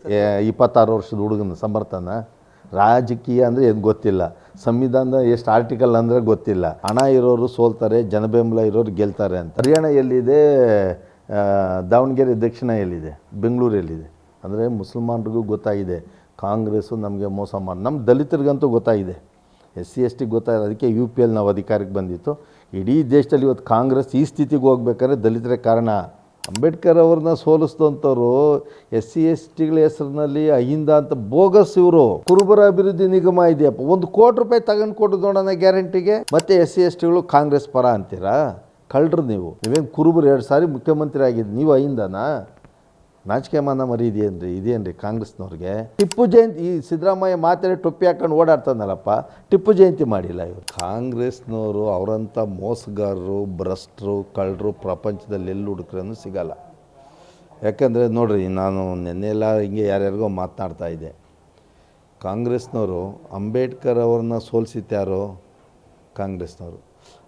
26 ವರ್ಷದ ಹುಡುಗನ ಸಮರ್ಥನ ರಾಜಕೀಯ ಅಂದರೆ ಏನು ಗೊತ್ತಿಲ್ಲ, ಸಂವಿಧಾನದ ಎಷ್ಟು ಆರ್ಟಿಕಲ್ ಅಂದರೆ ಗೊತ್ತಿಲ್ಲ. ಹಣ ಇರೋರು ಸೋಲ್ತಾರೆ, ಜನಬೆಂಬಲ ಇರೋರು ಗೆಲ್ತಾರೆ ಅಂತ. ಹರಿಯಾಣ ಎಲ್ಲಿದೆ, ದಾವಣಗೆರೆ ದಕ್ಷಿಣ ಎಲ್ಲಿದೆ, ಬೆಂಗಳೂರು ಎಲ್ಲಿದೆ ಅಂದರೆ ಮುಸಲ್ಮಾನರಿಗೂ ಗೊತ್ತಾಗಿದೆ ಕಾಂಗ್ರೆಸ್ಸು ನಮಗೆ ಮೋಸ ಮಾಡಿ. ನಮ್ಮ ದಲಿತರಿಗಂತೂ ಗೊತ್ತಾಗಿದೆ, SC ST ಗೊತ್ತಾಗಿದೆ. ಅದಕ್ಕೆ UP ನಾವು ಅಧಿಕಾರಕ್ಕೆ ಬಂದಿತ್ತು. ಇಡೀ ದೇಶದಲ್ಲಿ ಇವತ್ತು ಕಾಂಗ್ರೆಸ್ ಈ ಸ್ಥಿತಿಗೆ ಹೋಗ್ಬೇಕಾದ್ರೆ ದಲಿತರೇ ಕಾರಣ. ಅಂಬೇಡ್ಕರ್ ಅವ್ರನ್ನ ಸೋಲಿಸಿದಂಥವ್ರು SC STಗಳ ಹೆಸರಿನಲ್ಲಿ ಅಹಿಂದ ಅಂತ ಬೋಗಸ್. ಇವರು ಕುರುಬರ ಅಭಿವೃದ್ಧಿ ನಿಗಮ ಇದೆಯಪ್ಪ, 1 ಕೋಟಿ ರೂಪಾಯಿ ತಗೊಂಡು ಕೊಟ್ಟು ನೋಡೋಣ ಗ್ಯಾರಂಟಿಗೆ. ಮತ್ತೆ SC STಗಳು ಕಾಂಗ್ರೆಸ್ ಪರ ಅಂತೀರಾ? ಕಳ್ರು ನೀವೇನು ಕುರುಬರು 2 ಸಾರಿ ಮುಖ್ಯಮಂತ್ರಿ ಆಗಿದ್ದು, ನೀವು ಅಹಿಂದನಾ? ನಾಚಿಕೆ ಮಾನ ಮರಿ ಇದೇನ್ರಿ ಕಾಂಗ್ರೆಸ್ನವ್ರಿಗೆ? ಟಿಪ್ಪು ಜಯಂತಿ, ಈ ಸಿದ್ದರಾಮಯ್ಯ ಮಾತಾಡಿ ಟೊಪ್ಪಿ ಹಾಕೊಂಡು ಓಡಾಡ್ತಾನಲ್ಲಪ್ಪ, ಟಿಪ್ಪು ಜಯಂತಿ ಮಾಡಿಲ್ಲ ಇವರು. ಕಾಂಗ್ರೆಸ್ನವರು ಅವರಂಥ ಮೋಸಗಾರರು, ಭ್ರಷ್ಟರು, ಕಳ್ಳರು ಪ್ರಪಂಚದಲ್ಲಿ ಎಲ್ಲಿ ಹುಡುಕ್ರೂ ಸಿಗಲ್ಲ. ಯಾಕಂದರೆ ನೋಡ್ರಿ, ನಾನು ನೆನ್ನೆಲ್ಲ ಹಿಂಗೆ ಯಾರ್ಯಾರಿಗೋ ಮಾತನಾಡ್ತಾ ಇದ್ದೆ. ಕಾಂಗ್ರೆಸ್ನವರು ಅಂಬೇಡ್ಕರ್ ಅವ್ರನ್ನ ಸೋಲಿಸಿತ್ಯಾರೋ ಕಾಂಗ್ರೆಸ್ನವರು.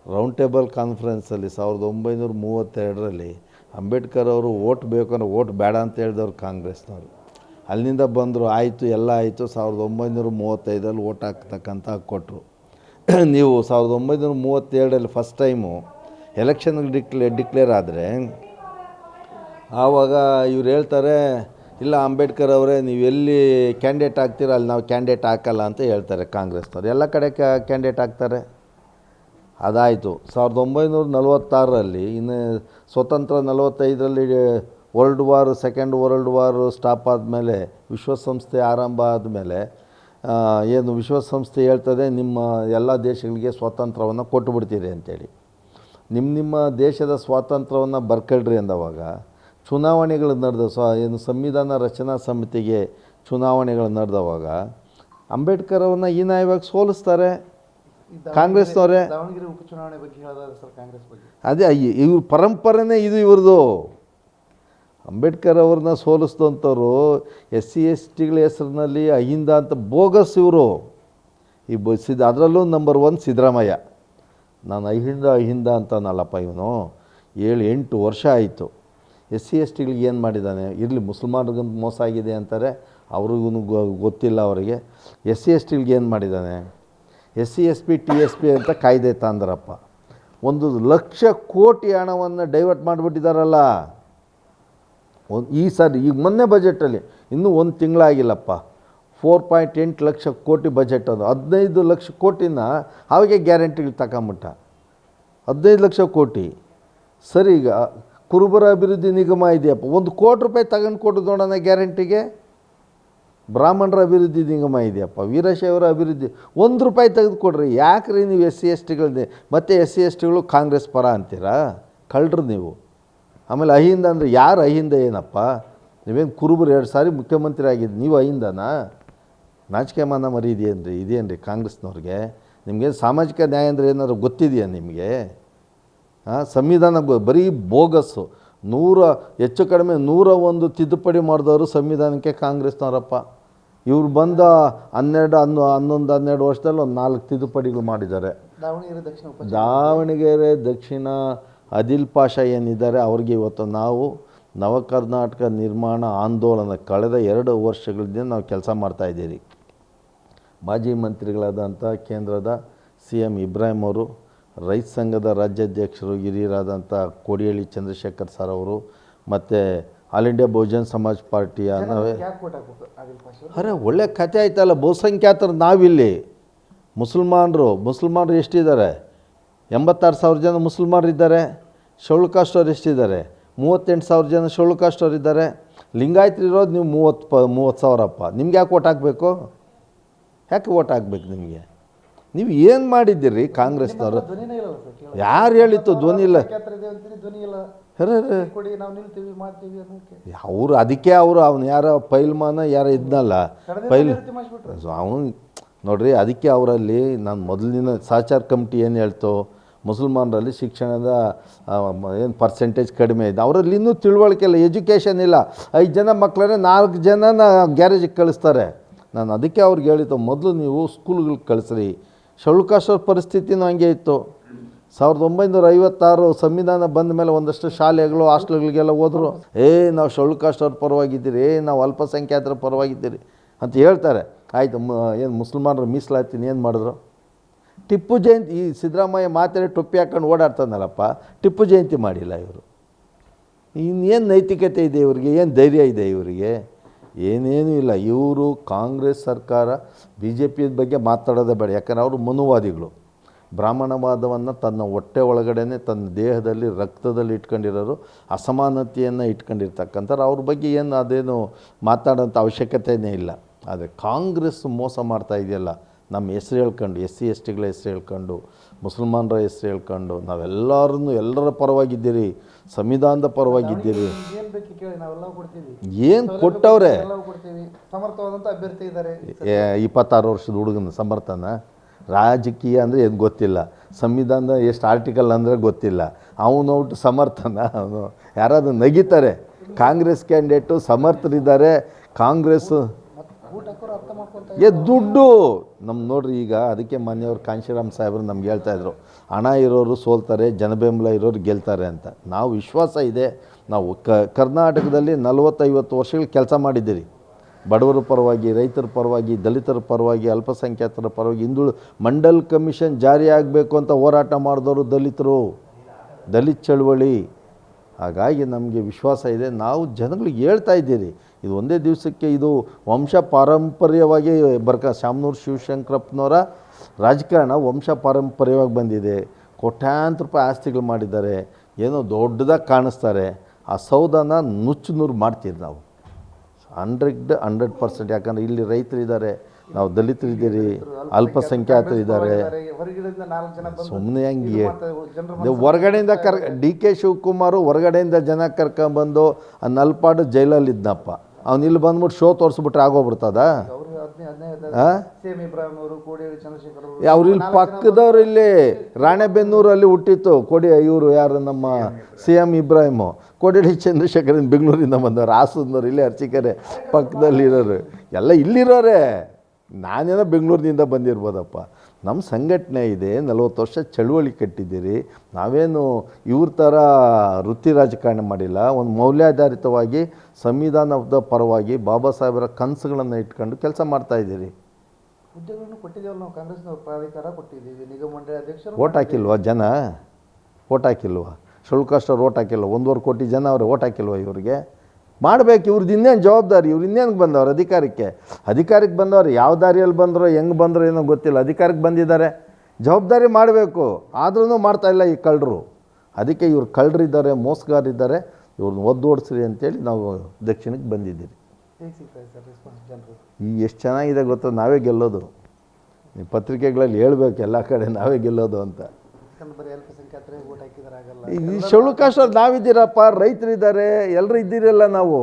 ರೌಂಡ್ ಟೇಬಲ್ ಕಾನ್ಫರೆನ್ಸಲ್ಲಿ 1932ರಲ್ಲಿ ಅಂಬೇಡ್ಕರ್ ಅವರು ಓಟ್ ಬೇಕು ಅಂದರೆ ಓಟ್ ಬೇಡ ಅಂತ ಹೇಳಿದವ್ರು ಕಾಂಗ್ರೆಸ್ನವರು. ಅಲ್ಲಿಂದ ಬಂದರು, ಆಯಿತು ಎಲ್ಲ ಆಯಿತು. 1935ರಲ್ಲಿ ಓಟ್ ಹಾಕ್ತಕ್ಕಂಥ ಕೊಟ್ಟರು. ನೀವು 1937ರಲ್ಲಿ ಫಸ್ಟ್ ಟೈಮು ಎಲೆಕ್ಷನ್ಗೆ ಡಿಕ್ಲೇರ್ ಆದರೆ ಆವಾಗ ಇವ್ರು ಹೇಳ್ತಾರೆ, ಇಲ್ಲ ಅಂಬೇಡ್ಕರ್ ಅವರೇ ನೀವು ಎಲ್ಲಿ ಕ್ಯಾಂಡಿಡೇಟ್ ಆಗ್ತೀರ ಅಲ್ಲಿ ನಾವು ಕ್ಯಾಂಡಿಡೇಟ್ ಹಾಕಲ್ಲ ಅಂತ ಹೇಳ್ತಾರೆ ಕಾಂಗ್ರೆಸ್ನವ್ರು. ಎಲ್ಲ ಕಡೆ ಕ್ಯಾಂಡಿಡೇಟ್ ಹಾಕ್ತಾರೆ. ಅದಾಯಿತು. 1946ರಲ್ಲಿ ಇನ್ನು ಸ್ವತಂತ್ರ 45ರಲ್ಲಿ ಸೆಕೆಂಡ್ ವರ್ಲ್ಡ್ ವಾರ್ ಸ್ಟಾಪ್ ಆದಮೇಲೆ, ವಿಶ್ವಸಂಸ್ಥೆ ಆರಂಭ ಆದಮೇಲೆ ಏನು ವಿಶ್ವಸಂಸ್ಥೆ ಹೇಳ್ತದೆ, ನಿಮ್ಮ ಎಲ್ಲ ದೇಶಗಳಿಗೆ ಸ್ವಾತಂತ್ರ್ಯವನ್ನು ಕೊಟ್ಟುಬಿಡ್ತೀರಿ ಅಂತೇಳಿ. ನಿಮ್ಮ ದೇಶದ ಸ್ವಾತಂತ್ರ್ಯವನ್ನು ಬರ್ಕೊಳ್ರಿ ಅಂದವಾಗ ಚುನಾವಣೆಗಳು ಏನು ಸಂವಿಧಾನ ರಚನಾ ಸಮಿತಿಗೆ ಚುನಾವಣೆಗಳು ನಡೆದವಾಗ ಅಂಬೇಡ್ಕರ್ ಅವ್ರನ್ನ ಈ ನ್ಯಾಯವಾಗಿ ಸೋಲಿಸ್ತಾರೆ ಕಾಂಗ್ರೆಸ್ನವರೇ. ದಾವಣಗೆರೆ ಉಪಚುನಾವಣೆ ಬಗ್ಗೆ ಹೇಳಿದ್ರೆ ಸರ್, ಕಾಂಗ್ರೆಸ್ ಬಗ್ಗೆ ಅದೇ ಇವ್ರ ಪರಂಪರೆನೇ ಇದು ಇವ್ರದ್ದು. ಅಂಬೇಡ್ಕರ್ ಅವ್ರನ್ನ ಸೋಲಿಸಿದಂಥವ್ರು SC STಗಳ ಹೆಸರಿನಲ್ಲಿ ಅಹಿಂದ ಅಂತ ಬೋಗಸ್ ಇವರು. ಅದರಲ್ಲೂ ನಂಬರ್ 1 ಸಿದ್ದರಾಮಯ್ಯ. ನಾನು ಅಹಿಂದ ಅಂತನಲ್ಲಪ್ಪ, ಇವನು 7-8 ವರ್ಷ ಆಯಿತು. SC STಗಳಿಗೆ ಏನು ಮಾಡಿದ್ದಾನೆ? ಇರಲಿ, ಮುಸಲ್ಮಾನ್ರಿಗಂತ ಮೋಸ ಆಗಿದೆ ಅಂತಾರೆ, ಅವ್ರಿಗೂ ಗೊತ್ತಿಲ್ಲ ಅವರಿಗೆ. SC STಗಳಿಗೆ ಏನು ಮಾಡಿದ್ದಾನೆ? SC SP TSP ಅಂತ ಕಾಯ್ದೆ ತಂದ್ರಪ್ಪ. 1,00,000 ಕೋಟಿ ಹಣವನ್ನು ಡೈವರ್ಟ್ ಮಾಡಿಬಿಟ್ಟಿದ್ದಾರಲ್ಲ ಈ ಸಾರಿ. ಈಗ ಮೊನ್ನೆ ಬಜೆಟಲ್ಲಿ ಇನ್ನೂ 1 ತಿಂಗಳಾಗಿಲ್ಲಪ್ಪ, 4.8 ಲಕ್ಷ ಕೋಟಿ ಬಜೆಟ್. ಅದು 15 ಲಕ್ಷ ಕೋಟಿನ ಅವಾಗೆ ಗ್ಯಾರಂಟಿಗಳು ತಗೊಂಬಿಟ್ಟ. 15 ಲಕ್ಷ ಕೋಟಿ. ಸರಿ, ಈಗ ಕುರುಬರ ಅಭಿವೃದ್ಧಿ ನಿಗಮ ಇದೆಯಪ್ಪ, 1 ಕೋಟಿ ರೂಪಾಯಿ ತಗೊಂಡು ಕೊಟ್ಟು ನೋಡೋಣ ಗ್ಯಾರಂಟಿಗೆ. ಬ್ರಾಹ್ಮಣರ ಅಭಿವೃದ್ಧಿ ನಿಗಮ ಇದೆಯಪ್ಪ, ವೀರಶೈವರ ಅಭಿವೃದ್ಧಿ, 1 ರೂಪಾಯಿ ತೆಗೆದುಕೊಡ್ರಿ. ಯಾಕ್ರಿ ನೀವು SC STಗಳನ್ನೇ ಮತ್ತೆ SC STಗಳು ಕಾಂಗ್ರೆಸ್ ಪರ ಅಂತೀರಾ? ಕಳ್ರು ನೀವು. ಆಮೇಲೆ ಅಹಿಂದ ಅಂದರೆ ಯಾರು ಅಹಿಂದ ಏನಪ್ಪ? ನೀವೇನು ಕುರುಬರು 2 ಸಾರಿ ಮುಖ್ಯಮಂತ್ರಿ ಆಗಿದ್ದು, ನೀವು ಅಹಿಂದನಾ? ನಾಚಿಕೆ ಮಾನ ಮರಿ ಇದೇನ್ರಿ ಕಾಂಗ್ರೆಸ್ನವ್ರಿಗೆ? ನಿಮಗೇನು ಸಾಮಾಜಿಕ ನ್ಯಾಯ ಅಂದರೆ ಏನಾದ್ರು ಗೊತ್ತಿದೆಯಾ ನಿಮಗೆ? ಸಂವಿಧಾನ ಬರೀ ಬೋಗಸ್ಸು. ಹೆಚ್ಚು ಕಡಿಮೆ 101 ತಿದ್ದುಪಡಿ ಮಾಡಿದವರು ಸಂವಿಧಾನಕ್ಕೆ ಕಾಂಗ್ರೆಸ್ನವರಪ್ಪ. ಇವ್ರು ಬಂದ 11-12 ವರ್ಷದಲ್ಲಿ ಒಂದು 4 ತಿದ್ದುಪಡಿಗಳು ಮಾಡಿದ್ದಾರೆ. ದಾವಣಗೆರೆ ದಕ್ಷಿಣ ಆದಿಲ್ ಪಾಷಾ ಏನಿದ್ದಾರೆ ಅವ್ರಿಗೆ ಇವತ್ತು ನಾವು ನವ ಕರ್ನಾಟಕ ನಿರ್ಮಾಣ ಆಂದೋಲನ ಕಳೆದ 2 ವರ್ಷಗಳಿಂದ ನಾವು ಕೆಲಸ ಮಾಡ್ತಾಯಿದ್ದೀರಿ. ಮಾಜಿ ಮಂತ್ರಿಗಳಾದಂಥ ಕೇಂದ್ರದ CM ಇಬ್ರಾಹಿಂ ಅವರು, ರೈತ ಸಂಘದ ರಾಜ್ಯಾಧ್ಯಕ್ಷರು ಹಿರಿಯರಾದಂಥ ಕೋಡಿಹಳ್ಳಿ ಚಂದ್ರಶೇಖರ್ ಸರ್ ಅವರು, ಮತ್ತು ಆಲ್ ಇಂಡಿಯಾ ಬಹುಜನ್ ಸಮಾಜ್ ಪಾರ್ಟಿಯ ಒಳ್ಳೆ ಕಥೆ ಆಯ್ತಲ್ಲ. ಬಹುಸಂಖ್ಯಾತರು ನಾವಿಲ್ಲಿ ಮುಸಲ್ಮಾನರು ಎಷ್ಟಿದ್ದಾರೆ? 86,000 ಜನ ಮುಸಲ್ಮಾನರಿದ್ದಾರೆ. ಶೆಡ್ಯೂಲ್ ಕಾಸ್ಟ್ ಅವ್ರು ಎಷ್ಟಿದ್ದಾರೆ? 38,000 ಜನ ಶೆಡ್ಯೂಲ್ ಕಾಸ್ಟ್ ಅವ್ರು ಇದ್ದಾರೆ. ಲಿಂಗಾಯತರು ಇರೋದು ನೀವು 30,000ಅಪ್ಪ. ನಿಮ್ಗೆ ಯಾಕೆ ಓಟ್ ಹಾಕಬೇಕು? ಯಾಕೆ ಓಟ್ ಹಾಕ್ಬೇಕು ನಿಮಗೆ? ನೀವು ಏನು ಮಾಡಿದ್ದೀರಿ ಕಾಂಗ್ರೆಸ್ನವರು? ಯಾರು ಹೇಳಿತ್ತು ಧ್ವನಿ ಇಲ್ಲ? ಅವರು ಅದಕ್ಕೆ ಅವನು ಯಾರೋ ಪೈಲ್ಮಾನ ಯಾರೋ ಇದ್ನಲ್ಲ, ಅವನು ನೋಡ್ರಿ. ಅದಕ್ಕೆ ಅವರಲ್ಲಿ ನಾನು ಮೊದಲಿನ ಸಹಚಾರ ಕಮಿಟಿ ಏನು ಹೇಳ್ತು, ಮುಸಲ್ಮಾನರಲ್ಲಿ ಶಿಕ್ಷಣದ ಏನು ಪರ್ಸೆಂಟೇಜ್ ಕಡಿಮೆ ಇದೆ, ಅವರಲ್ಲಿ ಇನ್ನೂ ತಿಳುವಳಿಕೆ ಇಲ್ಲ, ಎಜುಕೇಷನ್ ಇಲ್ಲ. 5 ಜನ ಮಕ್ಕಳನ್ನೇ 4 ಜನನ ಗ್ಯಾರೇಜಿಗೆ ಕಳಿಸ್ತಾರೆ. ನಾನು ಅದಕ್ಕೆ ಅವ್ರಿಗೆ ಹೇಳಿತ್ತು, ಮೊದಲು ನೀವು ಸ್ಕೂಲ್ಗಳಿಗೆ ಕಳಿಸ್ರಿ. ಶೆಡ್ಯೂಲ್ ಕಾಸ್ಟ್ ಅವ್ರ ಪರಿಸ್ಥಿತಿನೂ ಹಂಗೆ ಇತ್ತು. 1956 ಸಂವಿಧಾನ ಬಂದ ಮೇಲೆ ಒಂದಷ್ಟು ಶಾಲೆಗಳು ಹಾಸ್ಟೆಲ್ಗಳಿಗೆಲ್ಲ ಹೋದರು. ನಾವು ಶೆಡ್ಯೂಲ್ ಕಾಸ್ಟ್ ಅವ್ರ ಪರವಾಗಿದ್ದೀರಿ, ನಾವು ಅಲ್ಪಸಂಖ್ಯಾತರ ಪರವಾಗಿದ್ದೀರಿ ಅಂತ ಹೇಳ್ತಾರೆ. ಆಯಿತು, ಏನು ಮುಸಲ್ಮಾನರು ಮೀಸಲಾತಿನ ಏನು ಮಾಡಿದ್ರು? ಟಿಪ್ಪು ಜಯಂತಿ, ಈ ಸಿದ್ದರಾಮಯ್ಯ ಮಾತಾಡಿ ಟೊಪ್ಪಿ ಹಾಕೊಂಡು ಓಡಾಡ್ತಾನಲ್ಲಪ್ಪ, ಟಿಪ್ಪು ಜಯಂತಿ ಮಾಡಿಲ್ಲ ಇವರು. ಇನ್ನೇನು ನೈತಿಕತೆ ಇದೆ ಇವರಿಗೆ? ಏನು ಧೈರ್ಯ ಇದೆ ಇವರಿಗೆ? ಏನೇನೂ ಇಲ್ಲ. ಇವರು ಕಾಂಗ್ರೆಸ್ ಸರ್ಕಾರ ಬಿ ಜೆ ಪಿ ಬಗ್ಗೆ ಮಾತಾಡೋದೇ ಬೇಡ. ಯಾಕಂದರೆ ಅವರು ಮನುವಾದಿಗಳು. ಬ್ರಾಹ್ಮಣವಾದವನ್ನು ತನ್ನ ಹೊಟ್ಟೆ ಒಳಗಡೆ ತನ್ನ ದೇಹದಲ್ಲಿ ರಕ್ತದಲ್ಲಿ ಇಟ್ಕೊಂಡಿರೋರು, ಅಸಮಾನತೆಯನ್ನು ಇಟ್ಕೊಂಡಿರ್ತಕ್ಕಂಥವ್ರು. ಅವ್ರ ಬಗ್ಗೆ ಏನು ಅದೇನು ಮಾತಾಡೋಂಥ ಅವಶ್ಯಕತೆಯೇ ಇಲ್ಲ. ಆದರೆ ಕಾಂಗ್ರೆಸ್ ಮೋಸ ಮಾಡ್ತಾ ಇದೆಯಲ್ಲ, ನಮ್ಮ ಹೆಸ್ರು ಹೇಳ್ಕೊಂಡು, SC STಗಳ ಹೆಸ್ರು ಹೇಳ್ಕೊಂಡು, ಮುಸಲ್ಮಾನರ ಹೆಸ್ರು ಹೇಳ್ಕೊಂಡು, ಎಲ್ಲರ ಪರವಾಗಿದ್ದೀರಿ, ಸಂವಿಧಾನದ ಪರವಾಗಿದ್ದೀರಿ. ಏನು ಬೇಕು ಕೇಳಿ, ನಾವೆಲ್ಲ ಕೊಡ್ತೀವಿ. ಏನು ಕೊಟ್ಟವ್ರೆ? ಕೊಡ್ತೀವಿ. ಸಮರ್ಥವಾದಂಥ ಅಭ್ಯರ್ಥಿ ಇದ್ದಾರೆ. 26 ವರ್ಷದ ಹುಡುಗನ ಸಮರ್ಥನ? ರಾಜಕೀಯ ಅಂದರೆ ಏನು ಗೊತ್ತಿಲ್ಲ, ಸಂವಿಧಾನದ ಎಷ್ಟು ಆರ್ಟಿಕಲ್ ಅಂದರೆ ಗೊತ್ತಿಲ್ಲ, ಅವನು ಔಟ್ ಸಮರ್ಥನ? ಅವನು ಯಾರಾದರೂ ನಗಿತಾರೆ. ಕಾಂಗ್ರೆಸ್ ಕ್ಯಾಂಡಿಡೇಟು ಸಮರ್ಥರಿದ್ದಾರೆ. ಕಾಂಗ್ರೆಸ್ಸು ದುಡ್ಡು ನೋಡ್ರಿ. ಈಗ ಅದಕ್ಕೆ ಮಾನ್ಯವರು ಕಾಂಶಿರಾಮ್ ಸಾಹೇಬರು ನಮ್ಗೆ ಹೇಳ್ತಾಯಿದ್ರು, ಹಣ ಇರೋರು ಸೋಲ್ತಾರೆ, ಜನಬೆಂಬಲ ಇರೋರು ಗೆಲ್ತಾರೆ ಅಂತ. ನಾವು ವಿಶ್ವಾಸ ಇದೆ. ನಾವು ಕರ್ನಾಟಕದಲ್ಲಿ 40-50 ವರ್ಷಗಳು ಕೆಲಸ ಮಾಡಿದ್ದೀರಿ. ಬಡವರ ಪರವಾಗಿ, ರೈತರ ಪರವಾಗಿ, ದಲಿತರ ಪರವಾಗಿ, ಅಲ್ಪಸಂಖ್ಯಾತರ ಪರವಾಗಿ. ಮಂಡಲ್ ಕಮಿಷನ್ ಜಾರಿ ಆಗಬೇಕು ಅಂತ ಹೋರಾಟ ಮಾಡಿದವರು ದಲಿತರು, ದಲಿತ ಚಳವಳಿ. ಹಾಗಾಗಿ ನಮಗೆ ವಿಶ್ವಾಸ ಇದೆ. ನಾವು ಜನಗಳಿಗೆ ಹೇಳ್ತಾ ಇದ್ದೀರಿ, ಇದು ಒಂದೇ ದಿವಸಕ್ಕೆ ಇದು ವಂಶ ಪಾರಂಪರ್ಯವಾಗಿ ಶಾಮನೂರು ಶಿವಶಂಕರಪ್ಪನವರ ರಾಜಕಾರಣ ವಂಶ ಪಾರಂಪರ್ಯವಾಗಿ ಬಂದಿದೆ. ಕೋಟ್ಯಾಂತರ ರೂಪಾಯಿ ಆಸ್ತಿಗಳು ಮಾಡಿದ್ದಾರೆ. ಏನೋ ದೊಡ್ಡದಾಗಿ ಕಾಣಿಸ್ತಾರೆ. ಆ ಸೌದನ ನುಚ್ಚು ನೂರು ಮಾಡ್ತೀವಿ ನಾವು 100%. ಯಾಕಂದರೆ ಇಲ್ಲಿ ರೈತರಿದ್ದಾರೆ, ನಾವು ದಲಿತರಿದ್ದೀರಿ, ಅಲ್ಪಸಂಖ್ಯಾತರಿದ್ದಾರೆ. ಸುಮ್ಮನೆ ಹಂಗೆ ಹೊರಗಡೆಯಿಂದ DK ಶಿವಕುಮಾರು ಹೊರಗಡೆಯಿಂದ ಜನ ಕರ್ಕೊಂಬಂದು ಆ ನಲ್ಪಾಡು ಜೈಲಲ್ಲಿದ್ದನಪ್ಪ. ಅವ್ನು ಇಲ್ಲಿ ಬಂದ್ಬಿಟ್ಟು ಶೋ ತೋರಿಸ್ಬಿಟ್ರೆ ಆಗೋಗ್ಬಿಡ್ತದ? ಅವ್ರು ಇಲ್ಲಿ ಪಕ್ಕದವ್ರು, ಇಲ್ಲಿ ರಾಣೆಬೆನ್ನೂರಲ್ಲಿ ಹುಟ್ಟಿತ್ತು ಇವರು ಯಾರು, ನಮ್ಮ CM ಇಬ್ರಾಹಿಮು. ಕೋಡಿಹಳ್ಳಿ ಚಂದ್ರಶೇಖರನ್ ಬೆಂಗಳೂರಿಂದ ಬಂದವರು, ಹಾಸನದವ್ರು, ಇಲ್ಲೇ ಅರ್ಚಿಕೆರೆ ಪಕ್ಕದಲ್ಲಿರೋರು ಎಲ್ಲ ಇಲ್ಲಿರೋರೆ. ನಾನೇನೋ ಬೆಂಗಳೂರಿನಿಂದ ಬಂದಿರ್ಬೋದಪ್ಪ. ನಮ್ಮ ಸಂಘಟನೆ ಇದೆ, 40 ವರ್ಷ ಚಳುವಳಿ ಕಟ್ಟಿದ್ದೀರಿ. ನಾವೇನು ಇವ್ರ ಥರ ವೃತ್ತಿ ರಾಜಕಾರಣ ಮಾಡಿಲ್ಲ. ಒಂದು ಮೌಲ್ಯಾಧಾರಿತವಾಗಿ ಸಂವಿಧಾನದ ಪರವಾಗಿ ಬಾಬಾ ಸಾಹೇಬರ ಕನಸುಗಳನ್ನು ಇಟ್ಕೊಂಡು ಕೆಲಸ ಮಾಡ್ತಾಯಿದ್ದೀರಿ. ಹುದ್ದೆಗಳನ್ನು ಕೊಟ್ಟಿದ್ದೇವಲ್ಲ ನಾವು, ಕಾಂಗ್ರೆಸ್ನವ್ರು ಪ್ರಾಧಿಕಾರ ಕೊಟ್ಟಿದ್ದೀವಿ, ನಿಗಮ ಮಂಡಳಿ ಅಧ್ಯಕ್ಷರು. ಓಟ್ ಹಾಕಿಲ್ವಾ ಜನ? ಓಟ್ ಹಾಕಿಲ್ವಾ? ಶೆಡ್ಯೂಲ್ ಕಾಸ್ಟ್ ಅವ್ರು ಓಟ್ ಹಾಕಿಲ್ವ? 1.25 ಕೋಟಿ ಜನ ಅವ್ರು ಓಟ್ ಹಾಕಿಲ್ವ ಇವ್ರಿಗೆ? ಮಾಡಬೇಕು. ಇವ್ರದ್ದು ಇನ್ನೇನು ಜವಾಬ್ದಾರಿ? ಇವ್ರು ಇನ್ನೇನು ಬಂದವ್ರು ಅಧಿಕಾರಕ್ಕೆ ಬಂದವ್ರು? ಯಾವ ದಾರಿಯಲ್ಲಿ ಬಂದರೋ, ಹೆಂಗೆ ಬಂದರೋ ಏನೋ ಗೊತ್ತಿಲ್ಲ. ಅಧಿಕಾರಕ್ಕೆ ಬಂದಿದ್ದಾರೆ, ಜವಾಬ್ದಾರಿ ಮಾಡಬೇಕು. ಆದ್ರೂ ಮಾಡ್ತಾಯಿಲ್ಲ ಈ ಕಳ್ಳರು. ಅದಕ್ಕೆ ಇವ್ರು ಕಳ್ಳರಿದ್ದಾರೆ, ಮೋಸಗಾರಿದ್ದಾರೆ. ಇವ್ರನ್ನ ಓಡಿಸ್ರಿ ಅಂತೇಳಿ ನಾವು ದಕ್ಷಿಣಕ್ಕೆ ಬಂದಿದ್ದೀರಿ. ಈಗ ಎಷ್ಟು ಚೆನ್ನಾಗಿದೆ ಗೊತ್ತಾ? ನಾವೇ ಗೆಲ್ಲೋದು. ಈ ಪತ್ರಿಕೆಗಳಲ್ಲಿ ಹೇಳ್ಬೇಕು ಎಲ್ಲ ಕಡೆ ನಾವೇ ಗೆಲ್ಲೋದು ಅಂತ. ಈ ಶೆಡ್ಯೂಲ್ ಕಾಸ್ಟ್ ಅವ್ರು ನಾವಿದ್ದೀರಪ್ಪ, ರೈತರಿದ್ದಾರೆ, ಎಲ್ಲರೂ ಇದ್ದೀರಲ್ಲ. ನಾವು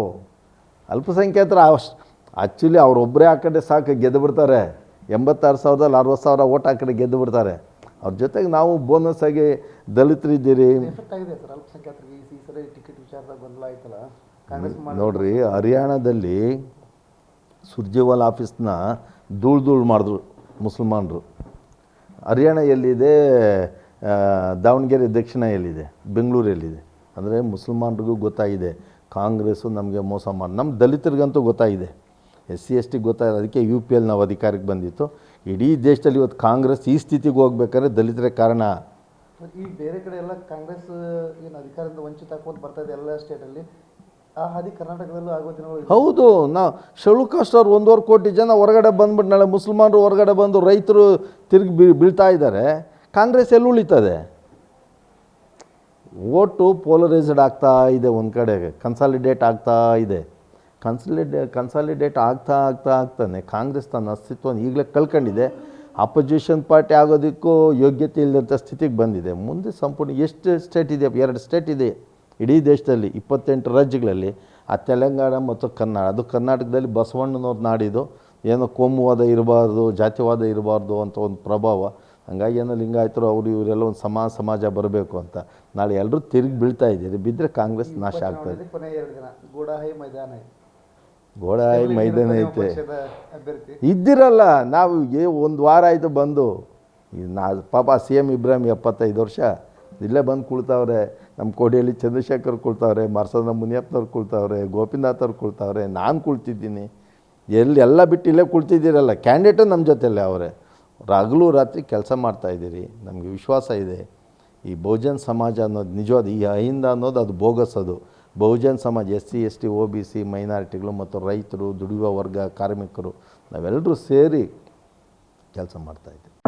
ಅಲ್ಪಸಂಖ್ಯಾತರು ಆ್ಯಕ್ಚುಲಿ ಅವರೊಬ್ಬರೇ ಆ ಕಡೆ ಸಾಕು ಗೆದ್ದು ಬಿಡ್ತಾರೆ. 86,000ದಲ್ಲಿ 60,000 ಓಟ್ ಆ ಕಡೆ ಗೆದ್ದು ಬಿಡ್ತಾರೆ. ಅವ್ರ ಜೊತೆಗೆ ನಾವು ಬೋನಸ್ ಆಗಿ ದಲಿತರಿದ್ದೀರಿ. ನೋಡ್ರಿ, ಹರಿಯಾಣದಲ್ಲಿ ಸುರ್ಜೇವಾಲ ಆಫೀಸ್ನ ಧೂಳು ಮಾಡಿದ್ರು ಮುಸಲ್ಮಾನರು. ಹರಿಯಾಣ ಎಲ್ಲಿದೆ? ದಾವಣಗೆರೆ ದಕ್ಷಿಣ ಎಲ್ಲಿದೆ? ಬೆಂಗಳೂರು ಎಲ್ಲಿದೆ? ಅಂದರೆ ಮುಸಲ್ಮಾನರಿಗೂ ಗೊತ್ತಾಗಿದೆ ಕಾಂಗ್ರೆಸ್ಸು ನಮಗೆ ಮೋಸ ಮಾಡಿ. ನಮ್ಮ ದಲಿತರಿಗಂತೂ ಗೊತ್ತಾಗಿದೆ, SC ST ಗೊತ್ತಾಗಿದೆ. ಅದಕ್ಕೆ UP ಯಲ್ಲಿ ನಾವು ಅಧಿಕಾರಕ್ಕೆ ಬಂದಿತ್ತು. ಇಡೀ ದೇಶದಲ್ಲಿ ಇವತ್ತು ಕಾಂಗ್ರೆಸ್ ಈ ಸ್ಥಿತಿಗೆ ಹೋಗ್ಬೇಕಾದ್ರೆ ದಲಿತರೇ ಕಾರಣ. ಈ ಬೇರೆ ಕಡೆ ಎಲ್ಲ ಕಾಂಗ್ರೆಸ್ ಏನು ಅಧಿಕಾರದಿಂದ ವಂಚಿತ ಹಾಕೊಂಡು ಬರ್ತಾ ಇದೆ ಎಲ್ಲ ಸ್ಟೇಟಲ್ಲಿ. ಆ ಹಾದಿ ಕರ್ನಾಟಕದಲ್ಲೂ ಆಗೋ ದಿನಗಳು. ಹೌದು. ನಾವು ಶೆಡ್ಯೂಲ್ ಕಾಸ್ಟ್ ಅವ್ರು 1.25 ಕೋಟಿ ಜನ ಹೊರಗಡೆ ಬಂದ್ಬಿಟ್ಟು ನಾಳೆ ಮುಸಲ್ಮಾನರು ಹೊರಗಡೆ ಬಂದು ರೈತರು ತಿರುಗಿ ಬೀಳ್ತಾ ಇದ್ದಾರೆ. ಕಾಂಗ್ರೆಸ್ ಎಲ್ಲಿ ಉಳಿತದೆ? ಓಟು ಪೋಲರೈಸ್ಡ್ ಆಗ್ತಾ ಇದೆ. ಒಂದು ಕಡೆ ಕನ್ಸಾಲಿಡೇಟ್ ಆಗ್ತಾ ಇದೆ. ಕನ್ಸಾಲಿಡೇಟ್ ಆಗ್ತಾನೆ ಕಾಂಗ್ರೆಸ್ ತನ್ನ ಅಸ್ತಿತ್ವವನ್ನು ಈಗಲೇ ಕಳ್ಕೊಂಡಿದೆ. ಅಪೋಸಿಷನ್ ಪಾರ್ಟಿ ಆಗೋದಕ್ಕೂ ಯೋಗ್ಯತೆ ಇಲ್ಲದಂಥ ಸ್ಥಿತಿಗೆ ಬಂದಿದೆ. ಮುಂದೆ ಸಂಪೂರ್ಣ ಎಷ್ಟು ಸ್ಟೇಟ್ ಇದೆ? 2 ಸ್ಟೇಟ್ ಇದೆ ಇಡೀ ದೇಶದಲ್ಲಿ, 28 ರಾಜ್ಯಗಳಲ್ಲಿ. ಆ ತೆಲಂಗಾಣ ಮತ್ತು ಕರ್ನಾಟಕ. ಅದು ಕರ್ನಾಟಕದಲ್ಲಿ ಬಸವಣ್ಣನವ್ರು ನಾಡಿದ್ದು. ಏನೋ ಕೋಮುವಾದ ಇರಬಾರ್ದು, ಜಾತಿವಾದ ಇರಬಾರ್ದು ಅಂತ ಒಂದು ಪ್ರಭಾವ. ಹಂಗಾಗಿ ಏನೋ ಲಿಂಗಾಯತರು ಅವರು ಇವರೆಲ್ಲ ಒಂದು ಸಮಾಜ ಬರಬೇಕು ಅಂತ. ನಾಳೆ ಎಲ್ಲರೂ ತಿರುಗಿ ಬೀಳ್ತಾ ಇದ್ದೀರಿ. ಬಿದ್ದರೆ ಕಾಂಗ್ರೆಸ್ ನಾಶ ಆಗ್ತಾಯಿದೆ. ಗೋಡಾಯಿ ಮೈದಾನ ಐತೆ. ಇದ್ದಿರಲ್ಲ, ನಾವು 1 ವಾರ ಆಯಿತು ಬಂದು. ಪಾಪ ಸಿ ಎಮ್ ಇಬ್ರಾಹಿಂ 75 ವರ್ಷ ಇಲ್ಲೇ ಬಂದು ಕುಳ್ತಾವ್ರೆ. ನಮ್ಮ ಕೋಡಿಹಳ್ಳಿ ಚಂದ್ರಶೇಖರ್ ಕುಳ್ತಾವ್ರೆ, ಮಾರ್ಸಂದ್ರ ಮುನಿಯಪ್ಪನವ್ರು ಕುಳ್ತಾವ್ರೆ, ಗೋಪಿನಾಥ್ ಅವ್ರು ಕುಳ್ತಾವ್ರೆ, ನಾನು ಕುಳ್ತಿದ್ದೀನಿ. ಎಲ್ಲ ಬಿಟ್ಟು ಇಲ್ಲೇ ಕುಳ್ತಿದ್ದೀರಲ್ಲ, ಕ್ಯಾಂಡಿಡೇಟು ನಮ್ಮ ಜೊತೆಯಲ್ಲೇ ಅವರೇ. ಹಗಲು ರಾತ್ರಿ ಕೆಲಸ ಮಾಡ್ತಾಯಿದ್ದೀರಿ. ನಮಗೆ ವಿಶ್ವಾಸ ಇದೆ ಈ ಬಹುಜನ್ ಸಮಾಜ ಅನ್ನೋದು ನಿಜವಾದ ಈ ಅಹಿಂದ ಅನ್ನೋದು ಅದು ಬೋಗಸ್. ಅದು ಬಹುಜನ್ ಸಮಾಜ SC ST OBC ಮೈನಾರಿಟಿಗಳು ಮತ್ತು ರೈತರು, ದುಡಿಯುವ ವರ್ಗ, ಕಾರ್ಮಿಕರು ನಾವೆಲ್ಲರೂ ಸೇರಿ ಕೆಲಸ ಮಾಡ್ತಾಯಿದ್ದೀವಿ.